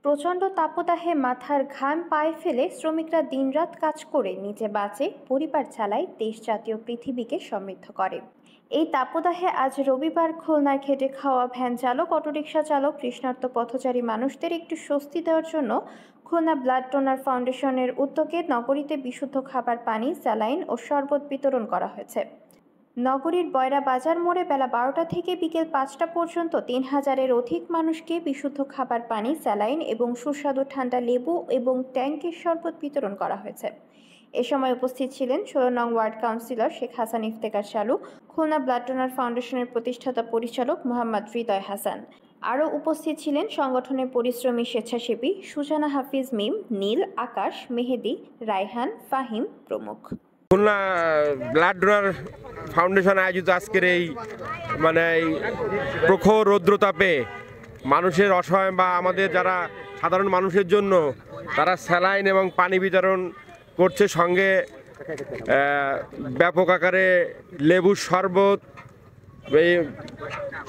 প্রচণ্ড তাপদাহে মাথার ঘাম পায়ে ফেলে শ্রমিকরা দিনরাত কাজ করে নিজে বাঁচে, পরিবার চালায়, দেশ জাতীয় পৃথিবীকে সমৃদ্ধ করে। এই তাপদাহে আজ রবিবার খুলনার খেটে খাওয়া ভ্যান চালক, অটোরিকশা চালক, তৃষ্ণার্ত পথচারী মানুষদের একটু স্বস্তি দেওয়ার জন্য খুলনা ব্লাড ডোনার ফাউন্ডেশনের উদ্যোগে নগরীতে বিশুদ্ধ খাবার পানি, স্যালাইন ও শরবত বিতরণ করা হয়েছে। নগরীর বয়রা বাজার মোড়ে বেলা 12টা থেকে বিকেল 5টা পর্যন্ত 3000-এর অধিক মানুষকে বিশুদ্ধ খাবার পানি, স্যালাইন এবং সুস্বাদু ঠান্ডা লেবু এবং ট্যাঙ্কের শরবত বিতরণ করা হয়েছে। এ সময় উপস্থিত ছিলেন 16 নং ওয়ার্ড কাউন্সিলর শেখ হাসান ইফতেখার চালু, খুলনা ব্লাড ডোনার ফাউন্ডেশনের প্রতিষ্ঠাতা পরিচালক মোহাম্মদ হৃদয় হাসান। আরও উপস্থিত ছিলেন সংগঠনের পরিশ্রমী স্বেচ্ছাসেবী সুজানা হাফিজ মিম, নীল, আকাশ, মেহেদি, রায়হান, ফাহিম প্রমুখ। খুলনা ব্লাড ডোনার ফাউন্ডেশন আয়োজিত আজকের এই প্রখর রৌদ্রতাপে মানুষের অসহায় বা আমাদের যারা সাধারণ মানুষের জন্য তারা স্যালাইন এবং পানি বিতরণ করছে, সঙ্গে ব্যাপক আকারে লেবুর শরবত এই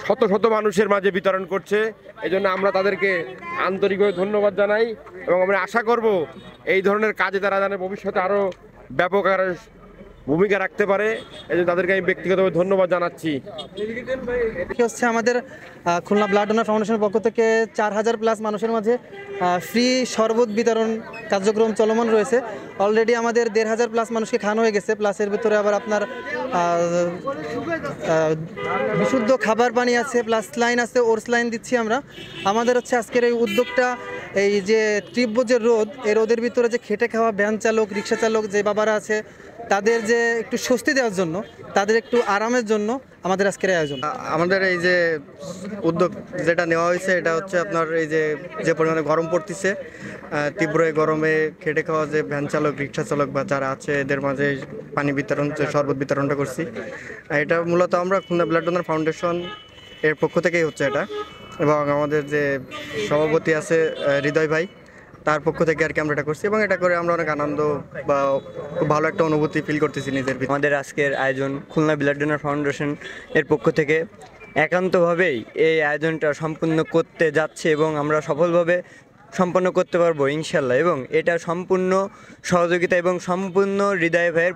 শত শত মানুষের মাঝে বিতরণ করছে। এই জন্য আমরা তাদেরকে আন্তরিকভাবে ধন্যবাদ জানাই এবং আমরা আশা করব এই ধরনের কাজে তারা যেন ভবিষ্যতে আরও ব্যাপক আকারে ভূমিকা রাখতে পারে। এই জন্য তাদেরকে আমি ব্যক্তিগতভাবে ধন্যবাদ জানাচ্ছি। হচ্ছে আমাদের খুলনা ব্লাড ডোনার ফাউন্ডেশনের পক্ষ থেকে 4000+ মানুষের মাঝে ফ্রি শরবত বিতরণ কার্যক্রম চলমান রয়েছে। অলরেডি আমাদের 1500+ মানুষকে খাওয়ানো হয়ে গেছে, প্লাস এর ভিতরে আবার আপনার বিশুদ্ধ খাবার পানি আছে, প্লাস স্লাইন আছে, ওরস লাইন দিচ্ছি আমরা। আমাদের হচ্ছে আজকের এই উদ্যোগটা এই যে তীব্র যে রোদ, এই রোদের ভিতরে যে খেটে খাওয়া ভ্যান চালক, রিক্সা চালক যে বাবারা আছে তাদের যে একটু স্বস্তি দেওয়ার জন্য, তাদের একটু আরামের জন্য আমাদের আজকের আয়োজন। আমাদের এই যে উদ্যোগ যেটা নেওয়া হয়েছে এটা হচ্ছে আপনার এই যে পরিমাণে গরম পড়তেছে, তীব্র এই গরমে খেটে খাওয়া যে ভ্যান চালক, রিক্সা চালক বা যারা আছে এদের মাঝে পানি বিতরণ, শরবত বিতরণটা করছি। এটা মূলত আমরা খুলনা ব্লাড ডোনার ফাউন্ডেশন এর পক্ষ থেকেই হচ্ছে এটা, এবং আমাদের যে সভাপতি আছে হৃদয় ভাই, তার পক্ষ থেকে আর কি আমরা এটা করছি এবং এটা করে আমরা অনেক আনন্দ বা খুব ভালো একটা অনুভূতি ফিল করতেছি নিজের। আমাদের আজকের আয়োজন খুলনা ব্লাড ডোনার ফাউন্ডেশন এর পক্ষ থেকে একান্তভাবেই এই আয়োজনটা সম্পূর্ণ করতে যাচ্ছে এবং আমরা সফলভাবে সম্পন্ন করতে পারবো ইনশাল্লাহ, এবং এটা সম্পূর্ণ সহযোগিতা এবং সম্পূর্ণ হৃদয় ভাইয়ের